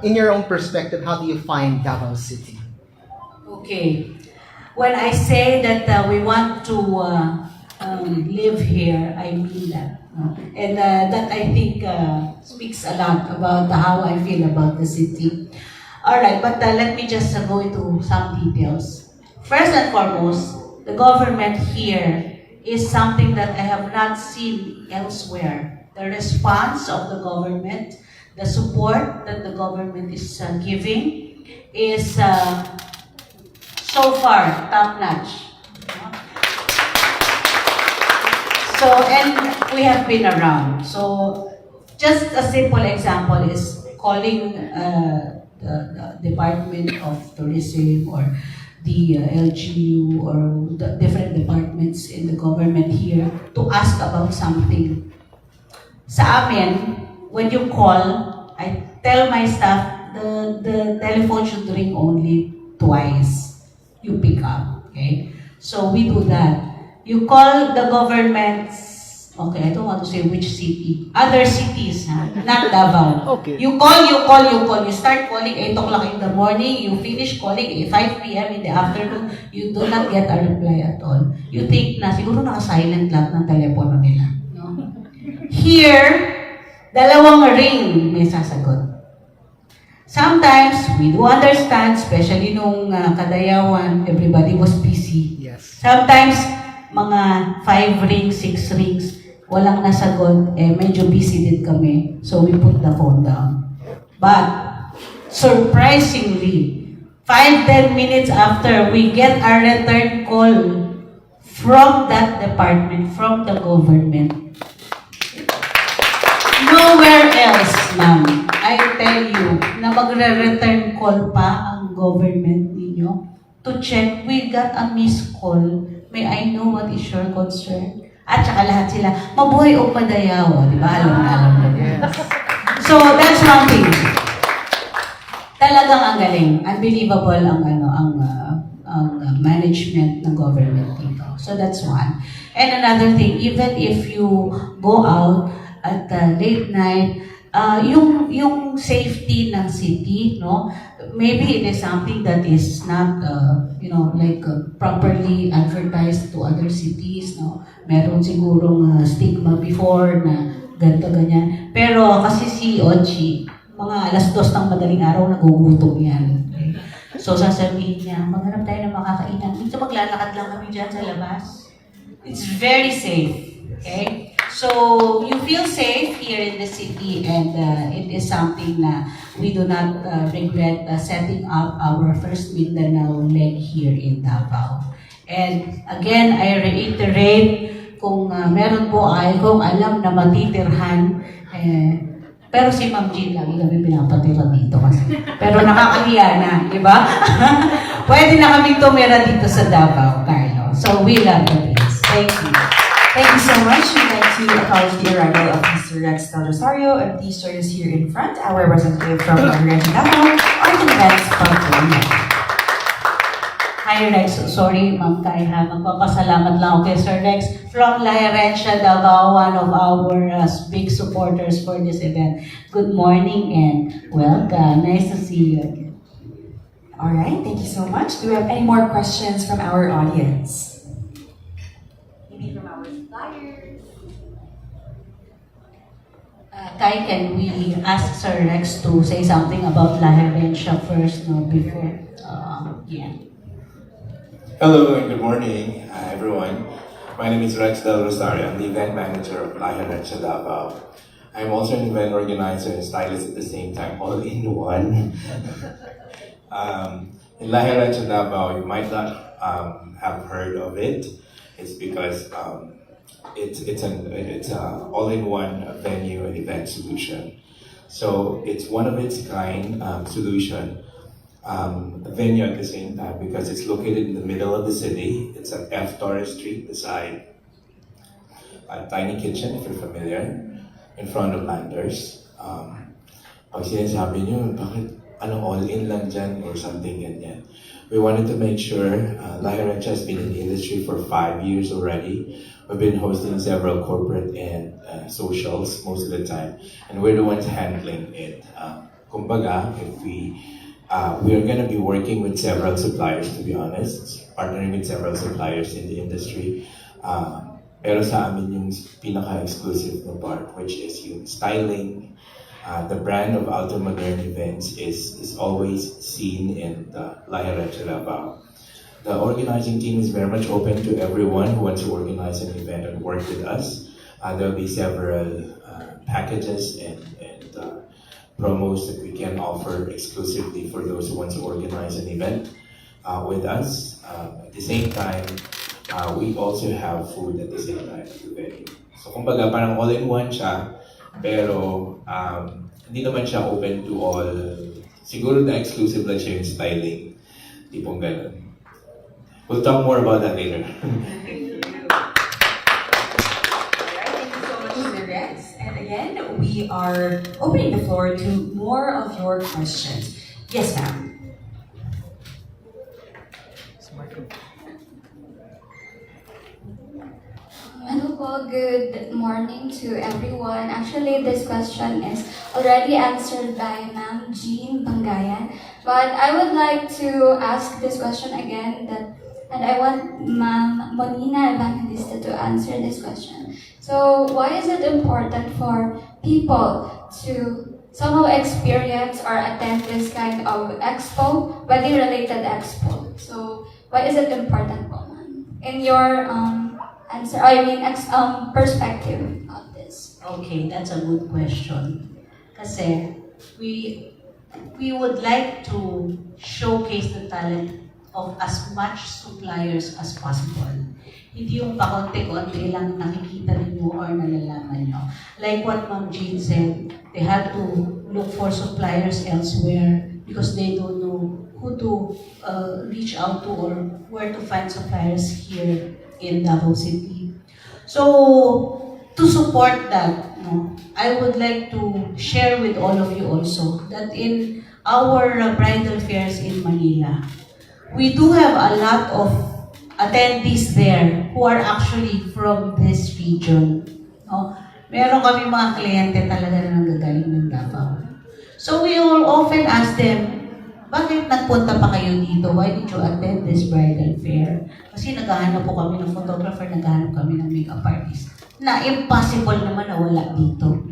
in your own perspective, how do you find Davao City? Okay. When I say that we want to live here, I mean that. And that I think speaks a lot about how I feel about the city. Alright, but let me just go into some details. First and foremost, the government here is something that I have not seen elsewhere. The response of the government, the support that the government is giving is so far top-notch. So, and we have been around. So, Just a simple example is calling the Department of Tourism or the LGU or the different departments in the government here to ask about something. Sa amin, when you call, I tell my staff, the telephone should ring only twice. You pick up, okay? So we do that. You call the governments, okay, I don't want to say which city, other cities, ha? Not Davao. Okay. You call. You start calling 8 o'clock in the morning, you finish calling 5 p.m. in the afternoon, you do not get a reply at all. You think na siguro naka-silent lang ng telepono nila. No? Here, dalawang ring may sasagot. Sometimes, we do understand, especially nung Kadayawan, everybody was busy. Yes. Sometimes, mga 5 rings, 6 rings, walang nasagot, medyo busy din kami. So, we put the phone down. But, surprisingly, 5-10 minutes after, we get a return call from that department, from the government. Nowhere else, ma'am. I tell you, na magre-return call pa ang government ninyo to check, we got a missed call. May I know what is your concern? At saka lahat sila, mabuhay o madayaw. Di ba? Alam mo. So, that's one thing. Talagang ang galing. Unbelievable ang management ng government dito. So, that's one. And another thing, even if you go out at late night, yung safety ng city, no? Maybe it is something that is not, properly advertised to other cities, no? Meron sigurong stigma before na ganito, ganyan. Pero kasi si Ochi, mga 2:00 ng madaling araw, nagugutom yan. Okay? So sasabihin niya, maghanap tayo ng makakainan. Dito maglalakad lang kami dyan sa labas. It's very safe. Okay? So, you feel safe here in the city and it is something na we do not regret setting up our first Mindanao leg here in Davao. And again, I reiterate, kung meron po ay kung alam na matitirhan, pero si Ma'am Jean lagi kami pinapatira dito kasi. Pero nakakahiya na, di ba? Pwede na kami tumira dito sa Davao, Carlo. So, we love the place. Thank you. Thank you so much. We'd like to acknowledge the arrival of Mr. Rex Del Rosario, and please join us here in front, our representative from Laherencia Davao, on the events portfolio. Hi Rex, sorry Ma'am Kai ha, magpapasalamat lang ako kay Sir Rex from Laherencia Davao, one of our big supporters for this event. Good morning and welcome. Nice to see you again. All right, thank you so much. Do we have any more questions from our audience? Maybe from our suppliers? Kai, can we ask Sir Rex to say something about Laherencia first, no, before? Yeah. Hello and good morning, everyone. My name is Rex Del Rosario. I'm the event manager of Laherencia Davao. I'm also an event organizer and stylist at the same time, all in one. In Laherencia Davao, you might not have heard of it. It's because it's an all-in-one venue and event solution. So it's one of its kind solution. A venue at the same time because it's located in the middle of the city. It's at F. Torres Street beside a Tiny Kitchen, if you're familiar, in front of Landers. Pag sinasabi nyo, bakit all-in lang dyan or something ganyan. We wanted to make sure Laherencia has been in the industry for 5 years already. We've been hosting several corporate and socials most of the time, and we're the ones handling it. Kumbaga, if we are going to be working with several suppliers, to be honest, partnering with several suppliers in the industry. Pero sa amin yung pinaka-exclusive na part, which is yung styling. The brand of Alto Modern Events is always seen in the Laherencia Davao. The organizing team is very much open to everyone who wants to organize an event and work with us. There will be several packages and promos that we can offer exclusively for those who want to organize an event with us. At the same time, we also have food at the same time at the venue. So kumbaga parang all-in-one siya. Pero hindi naman siya open to all. Siguro na exclusive lang siya yung styling. Tipong ganun. We'll talk more about that later. Alright, thank you so much, Mr. Rex. And again, we are opening the floor to more of your questions. Yes, ma'am. Hello po, good morning to everyone. Actually, this question is already answered by Ma'am Jean Bangayan, but I would like to ask this question again, and I want Ma'am Monina Evangelista to answer this question. So, why is it important for people to somehow experience or attend this kind of expo, wedding-related expo? So, why is it important po, ma'am? In your answer, perspective of this. Okay, that's a good question. Kasi we would like to showcase the talent of as much suppliers as possible. Hindi yung pakonti-konti lang nakikita ninyo or nalalaman nyo. Like what Ma'am Jean said, they have to look for suppliers elsewhere because they don't know who to reach out to or where to find suppliers here in Davao City. So, to support that, I would like to share with all of you also that in our bridal fairs in Manila, we do have a lot of attendees there who are actually from this region. Meron kami mga kliyente talaga na nanggagaling ng Davao. So we will often ask them, bakit nagpunta pa kayo dito? Why did you attend this bridal fair? Kasi naghahanap po kami ng photographer, naghahanap kami ng makeup artist. Na impossible naman na wala dito.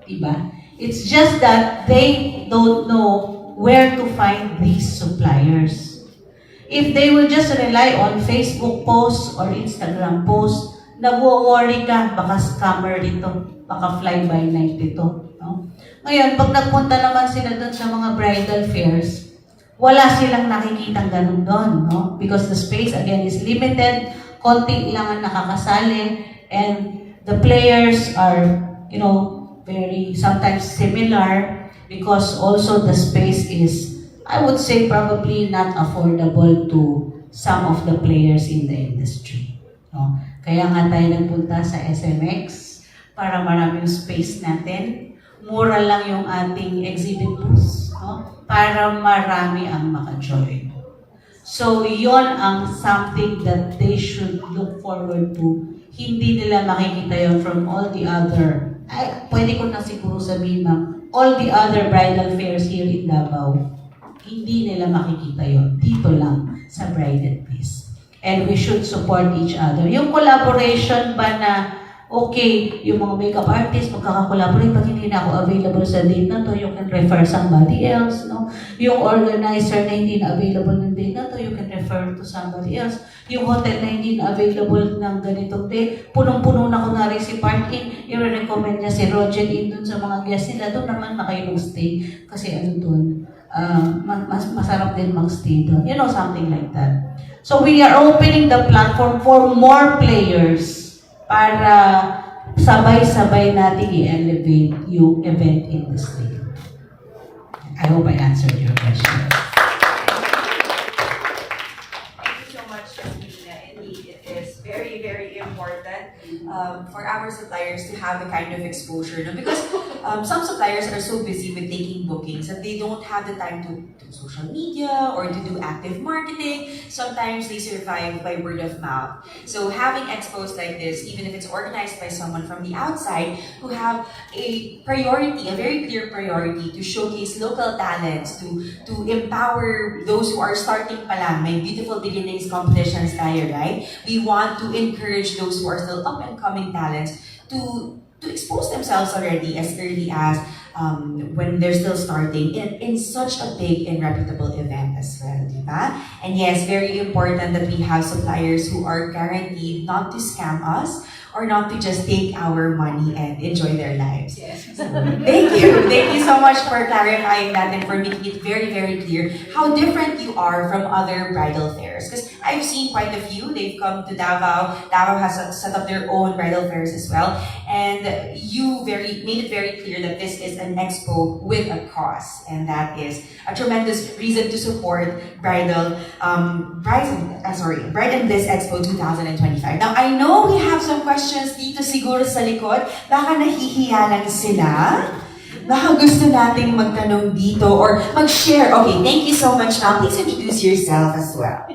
Diba? It's just that they don't know where to find these suppliers. If they will just rely on Facebook posts or Instagram posts, nag-worry ka, baka scammer dito, baka fly-by-night dito. No? Ngayon, pag nagpunta naman sila doon sa mga bridal fairs, wala silang nakikitang ganun doon, no? Because the space, again, is limited, konti lang ang nakakasali, and the players are, very sometimes similar because also the space is, I would say, probably not affordable to some of the players in the industry. No? Kaya nga tayo nagpunta sa SMX para maraming space natin. Mura lang yung ating exhibit booth, no? Para marami ang maka-join. So, yon ang something that they should look forward to. Hindi nila makikita yon from all the other, pwede ko na siguro sabihin, ma'am, all the other bridal fairs here in Davao, hindi nila makikita yon. Dito lang sa Bride & Peace. And we should support each other. Yung collaboration ba na, okay, yung mga makeup artists, magkakakollaborate, pag hindi na ako available sa date na to, you can refer somebody else, no? Yung organizer na hindi na available ng date na to, you can refer to somebody else. Yung hotel na hindi na available ng ganitong date, punong-puno na kunwari si parking, i-recommend niya si Roger in dun sa mga guests nila, doon naman na kayo mag-stay. Kasi dun, masarap din mag-stay doon. Something like that. So we are opening the platform for more players para sabay-sabay natin i-elevate yung event industry. I hope I answered your question. Thank you so much, Jasmina. Indeed, it is very, very important for our suppliers to have the kind of exposure. No? Because some suppliers are so busy with taking bookings that they don't have the time to do social media or to do active marketing. Sometimes they survive by word of mouth. So having expos like this, even if it's organized by someone from the outside who have a priority, a very clear priority to showcase local talents, to empower those who are starting pa lang. May beautiful beginnings competitions tayo, right? We want to encourage those who are still up and coming talents to expose themselves already as early as when they're still starting in such a big and reputable event as well, diba? And yes, very important that we have suppliers who are guaranteed not to scam us or not to just take our money and enjoy their lives. Thank you so much for clarifying that and for making it very, very clear how different you are from other bridal fairs. Because I've seen quite a few. They've come to Davao. Davao has set up their own bridal fairs as well. And you made it very clear that this is an expo with a cause, and that is a tremendous reason to support Bride and Bliss Expo 2025. Now, I know we have some questions dito siguro sa likod. Baka nahihiya lang sila. Baka gusto nating magtanong dito or mag-share. Okay, thank you so much, ma'am. Please introduce yourself as well.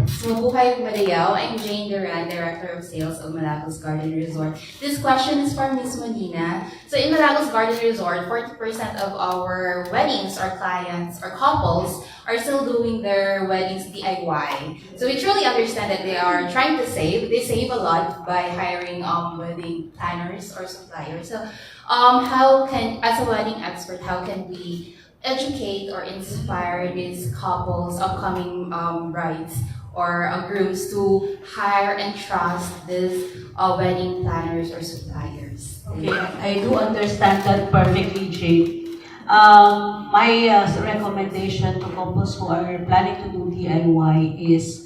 So, Buhay Malayaw. I'm Jane Duran, Director of Sales of Malagos Garden Resort. This question is for Ms. Molina. So, in Malagos Garden Resort, 40% of our weddings, our clients, or couples, are still doing their weddings DIY. So, we truly understand that they are trying to save. They save a lot by hiring wedding planners or suppliers. So, as a wedding expert, how can we educate or inspire these couples, upcoming brides, or grooms to hire and trust these wedding planners or suppliers? Okay, I do understand that perfectly, Jade. My recommendation to couples who are planning to do DIY is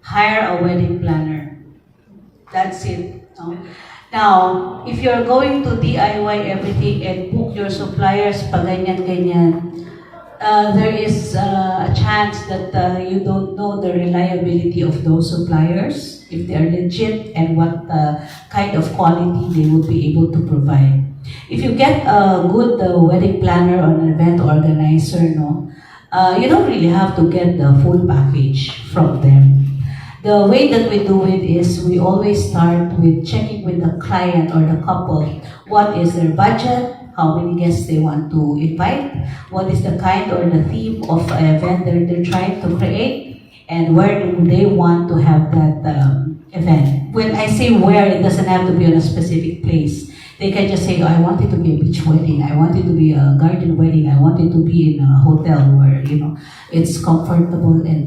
hire a wedding planner. That's it. No? Now, if you're going to DIY everything and book your suppliers pa ganyan-ganyan, there is a chance that you don't know the reliability of those suppliers, if they are legit and what kind of quality they would be able to provide. If you get a good wedding planner or an event organizer, you don't really have to get the full package from them. The way that we do it is we always start with checking with the client or the couple what is their budget, how many guests they want to invite, what is the kind or the theme of event they're trying to create, and where do they want to have that event. When I say where, it doesn't have to be on a specific place. They can just say, I want it to be a beach wedding, I want it to be a garden wedding, I want it to be in a hotel where, it's comfortable and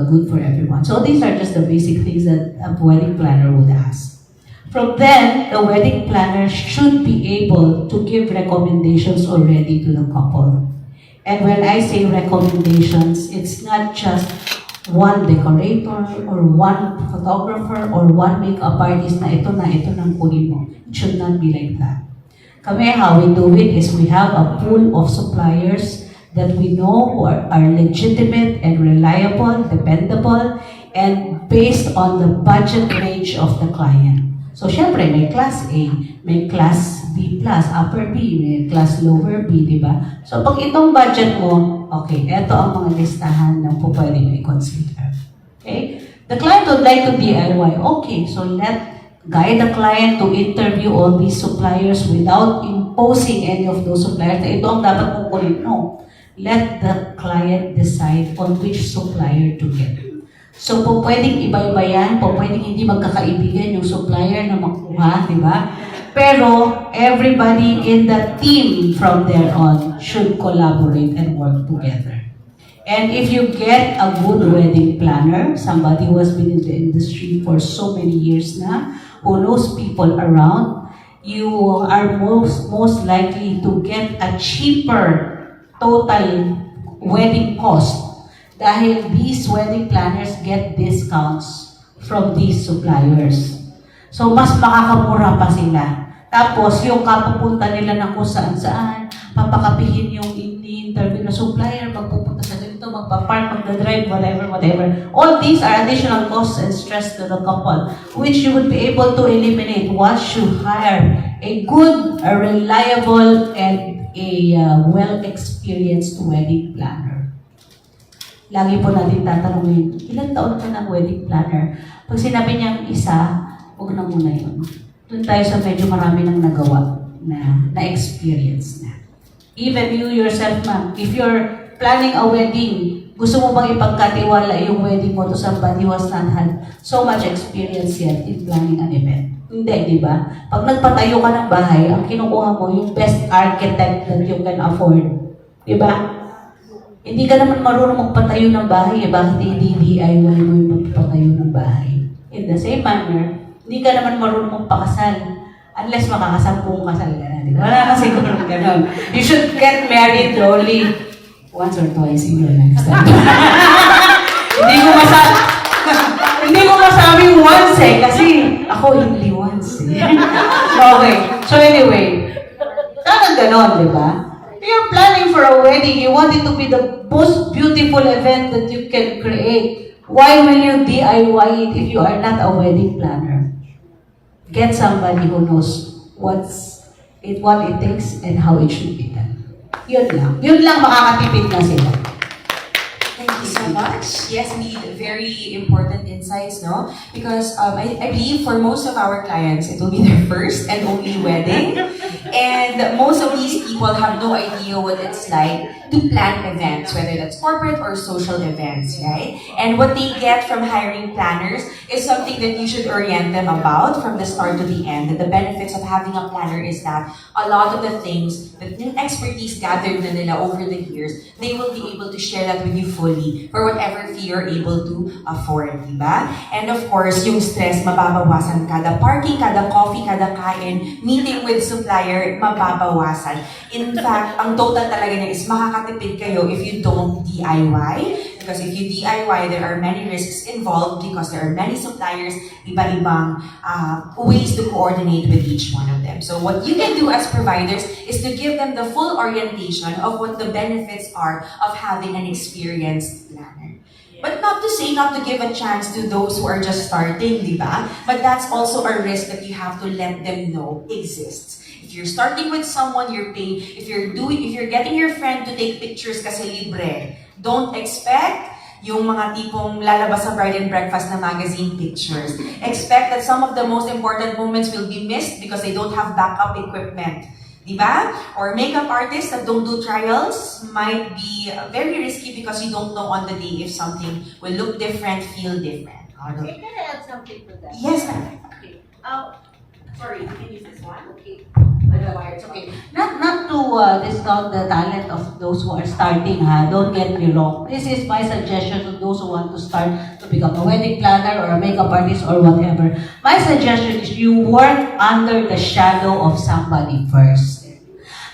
good for everyone. So these are just the basic things that a wedding planner would ask. From then, the wedding planner should be able to give recommendations already to the couple. And when I say recommendations, it's not just one decorator or one photographer or one makeup artist na ito nang kunin mo. It should not be like that. Kami, how we do it is we have a pool of suppliers that we know who are legitimate and reliable, dependable, and based on the budget range of the client. So, syempre, may class A, may class B+, upper B, may class lower B, di ba? So, pag itong budget mo, okay, eto ang mga listahan na po pwede mo i-consider. Okay? The client would like to DIY. Okay, so guide the client to interview all these suppliers without imposing any of those suppliers na ito ang dapat mong kunin. No. Let the client decide on which supplier to get. So, po pwedeng iba-iba yan, po pwedeng hindi magkakaibigan yung supplier na makuha, di ba? Pero, everybody in the team from there on should collaborate and work together. And if you get a good wedding planner, somebody who has been in the industry for so many years na, who knows people around, you are most likely to get a cheaper total wedding cost dahil these wedding planners get discounts from these suppliers. So, mas makakamura pa sila. Tapos, yung kapupunta nila na kung saan-saan, papakapihin yung interview na supplier, magpupunta sa ganito, magpapark, magdadrive, whatever. All these are additional costs and stress to the couple, which you would be able to eliminate once you hire a good, a reliable, and a well-experienced wedding planner. Lagi po natin tatanungin, ilang taon ka ng wedding planner? Pag sinabi niyang isa, huwag na muna yun. Doon tayo sa medyo marami nang nagawa na-experience na. Even you yourself, ma'am, if you're planning a wedding, gusto mo bang ipagkatiwala yung wedding mo to somebody who has not had so much experience yet in planning an event? Hindi, di ba? Pag nagpatayo ka ng bahay, ang kinukuha mo yung best architect that you can afford. Di ba? Hindi ka naman marunong magpatayo ng bahay, bakit hindi DIY mo yung magpatayo ng bahay? In the same manner, hindi ka naman marunong magpakasal. Unless makakasampung kasal ka na, di ba? Wala kasi kung gano'n. You should get married only once or twice in your lifetime. Hindi ko masabing once eh, kasi ako only once eh. Okay, so anyway, parang gano'n, di ba? You're planning for a wedding, you want it to be the most beautiful event that you can create. Why will you DIY it if you are not a wedding planner? Get somebody who knows what it takes and how it should be done. Yun lang. Yun lang makakatipid na sila. Thank you so much. Yes, indeed, very important insights, no? Because I believe for most of our clients, it will be their first and only wedding. And most of these people have no idea what it's like to plan events, whether that's corporate or social events, right? And what they get from hiring planners is something that you should orient them about from the start to the end. And the benefits of having a planner is that a lot of the things, the expertise gathered na nila over the years, they will be able to share that with you fully for whatever fee you're able to afford, diba? And of course, yung stress, mababawasan. Kada parking, kada coffee, kada kain, meeting with supplier, mababawasan. In fact, ang total talaga niya is makakatipid kayo if you don't DIY. Because if you DIY, there are many risks involved because there are many suppliers, iba-ibang ways to coordinate with each one of them. So what you can do as providers is to give them the full orientation of what the benefits are of having an experienced planner. But not to say not to give a chance to those who are just starting, di ba? But that's also a risk that you have to let them know exists. If you're starting with someone you're paying, if you're getting your friend to take pictures kasi libre, don't expect yung mga tipong lalabas sa bride and breakfast na magazine pictures. Expect that some of the most important moments will be missed because they don't have backup equipment. Diba? Or makeup artists that don't do trials might be very risky because you don't know on the day if something will look different, feel different. Okay, can I add something to that? Yes, ma'am. Okay. Sorry, you can use this one. Okay. Otherwise, okay. Not to discount the talent of those who are starting, ha. Don't get me wrong. This is my suggestion to those who want to start to become a wedding planner or a makeup artist or whatever. My suggestion is you work under the shadow of somebody first.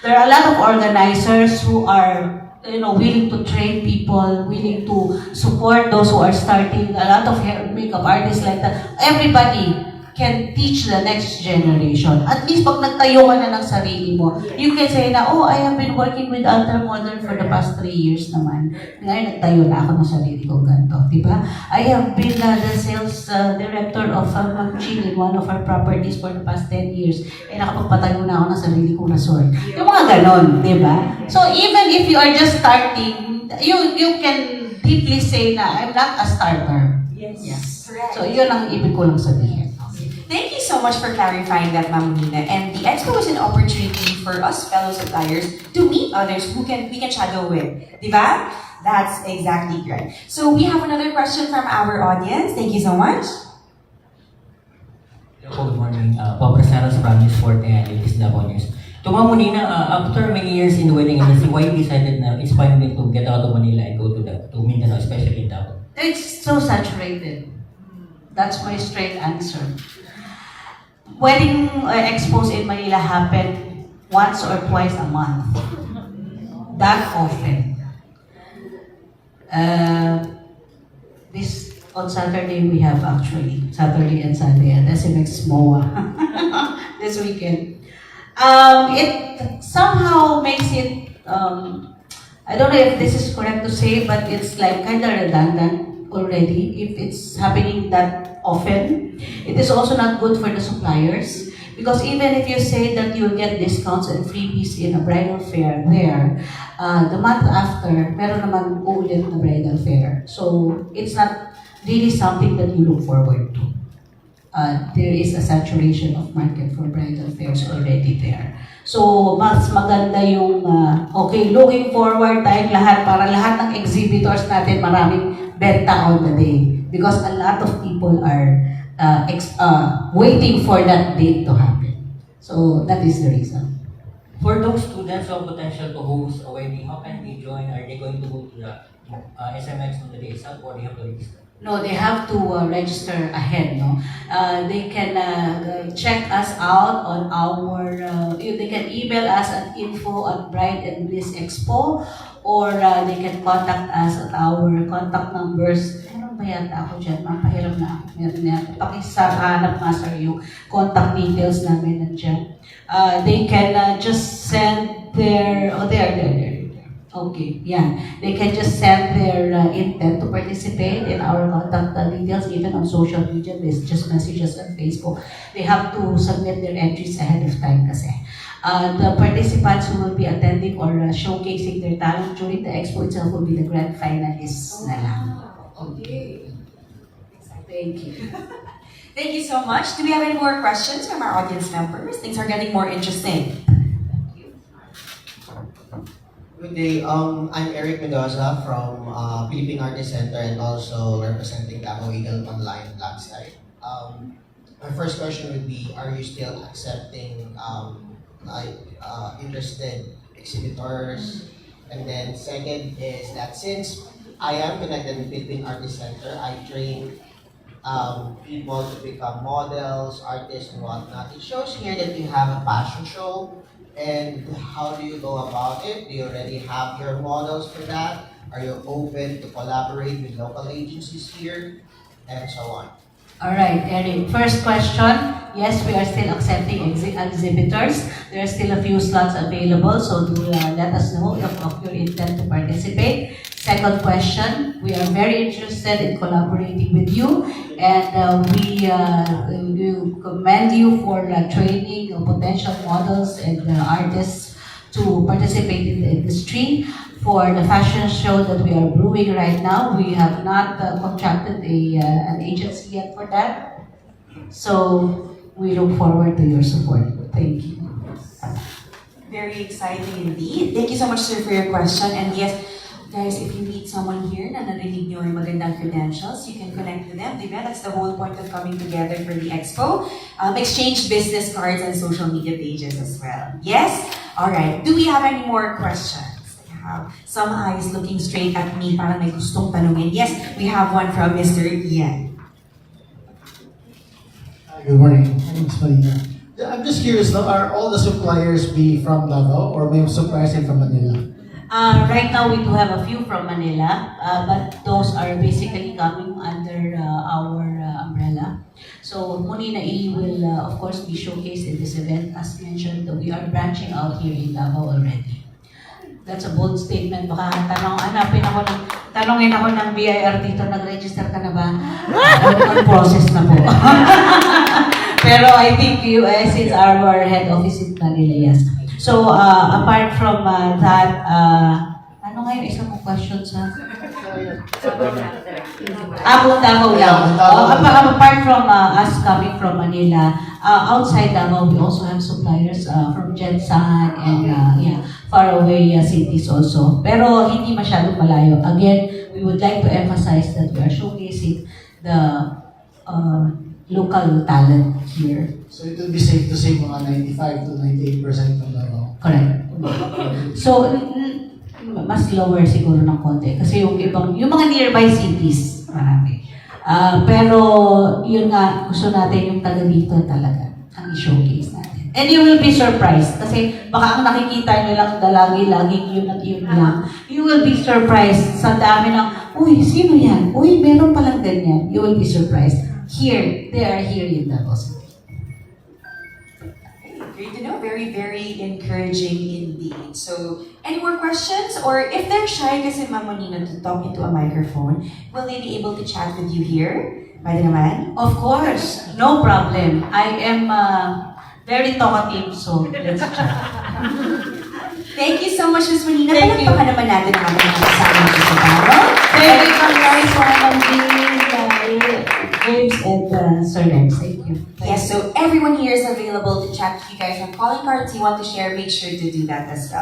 There are a lot of organizers who are willing to train people, willing to support those who are starting. A lot of makeup artists like that. Everybody can teach the next generation. At least pag nagtayo ka na ng sarili mo, you can say na, oh, I have been working with Alter Modern for the past 3 years naman. Ngayon, nagtayo na ako ng sarili ko ganito. Diba? I have been the sales director of Ma'am Chin in one of our properties for the past 10 years. Nakapagpatayo na ako ng sarili kong resort. Yung mga ganon, diba? So, even if you are just starting, you can deeply say na, I'm not a starter. Yes. Correct. So, yun ang ibig ko lang sabihin. Thank you so much for clarifying that, Ma'am Nina. And the expo is an opportunity for us fellow suppliers to meet others who we can shadow with. Diba? That's exactly right. So we have another question from our audience. Thank you so much. Good morning. Bob Rasaros from News 40 and Latest Davao News. To Ma'am Nina, after many years in the wedding industry, why you decided na it's finally to get out of Manila and go to Mindanao, especially in Davao? It's so saturated. That's my straight answer. Wedding expos in Manila happen once or twice a month. That often. This on Saturday we have actually Saturday and Sunday at SMX MOA this weekend. It somehow makes it. I don't know if this is correct to say, but it's like kind of redundant already if it's happening that often. It is also not good for the suppliers because even if you say that you'll get discounts and freebies in a bridal fair there, the month after, meron naman ulit na bridal fair. So it's not really something that you look forward to. There is a saturation of market for bridal fairs already there. So, mas maganda yung, looking forward tayong lahat para lahat ng exhibitors natin maraming benta on the day. Because a lot of people are waiting for that date to happen. So, that is the reason. For those students who have potential to host a wedding, how can they join? Are they going to go to the SMX on the day itself or they have to register? No, they have to register ahead, no? They can check us out on our, they can email us at info@Bride and Bliss Expo, or they can contact us at our contact numbers. Meron ba yata ako dyan? Mapahiram na ako. Meron na. Pakisahanap nga sir yung contact details namin nandiyan. They can just send their, there. Okay, yeah. They can just send their intent to participate in our contact details, even on social media. There's just messages on Facebook. They have to submit their entries ahead of time kasi. The participants who will be attending or showcasing their talent during the expo itself will be the grand finalists na lang. Okay. Thank you. Thank you so much. Do we have any more questions from our audience members? Things are getting more interesting. Good day. I'm Eric Mendoza from Philippine Artist Center and also representing Davao Eagle Online Blackside. My first question would be, are you still accepting interested exhibitors? And then second is that since I am connected with Philippine Artist Center, I train people to become models, artists, and whatnot. It shows here that you have a fashion show. And how do you go about it? Do you already have your models for that? Are you open to collaborate with local agencies here? And so on. All right, Eric. First question. Yes, we are still accepting exhibitors. There are still a few slots available, so do let us know of your intent to participate. Second question, we are very interested in collaborating with you, and we commend you for training potential models and artists to participate in the industry. For the fashion show that we are brewing right now, we have not contracted an agency yet for that. So we look forward to your support. Thank you. Very exciting indeed. Thank you so much, sir, for your question. And yes, guys, if you meet someone here na narinig nyo yung magandang credentials, you can connect with them. Diba? That's the whole point of coming together for the expo. Exchange business cards and social media pages as well. Yes? Alright. Do we have any more questions? I have some eyes looking straight at me parang may gustong tanungin. Yes, we have one from Mr. Ian. Good morning. My name is Marina. I'm just curious, no, are all the suppliers be from Davao or may suppliers from Manila? Right now, we do have a few from Manila, but those are basically coming under our umbrella. So, Monina E will, of course, be showcased in this event. As mentioned, we are branching out here in Davao already. That's a bold statement. Baka tanongin ako ng BIR dito, nag-register ka na ba? On process na po. Pero I think since our head office in Manila, yes. So, apart from that, ano nga yung isa mong question sa? Kung Davao lang. Apart from us coming from Manila, outside Davao, we also have suppliers from Jensan and faraway cities also. Pero hindi masyadong malayo. Again, we would like to emphasize that we are showcasing the local talent here. So it would be safe to say mga 95 to 98% from Davao? Correct. So, mas lower siguro ng konti. Kasi yung mga nearby cities, marami. Pero, yun nga, gusto natin yung taga dito talaga, ang i-showcase natin. And you will be surprised. Kasi baka ang nakikita nyo lang laging yun at yun lang. You will be surprised sa dami ng, uy, sino yan? Uy, meron palang ganyan. You will be surprised. Here, they are here in Davao City. Great to know. Very, very encouraging indeed. So, any more questions? Or if they're shy kasi Ma'am Monina to talk into a microphone, will they be able to chat with you here? Pwede naman? Of course, no problem. I am very talkative, so let's chat. Thank you so much, Ms. Monina. Thank you. Palakpakan naman natin ang ating mga kasama dito sa Davao. Thank you guys for James and Sir Rex. Thank you. Yes, so everyone here is available to chat with you guys on calling cards you want to share. Make sure to do that as well.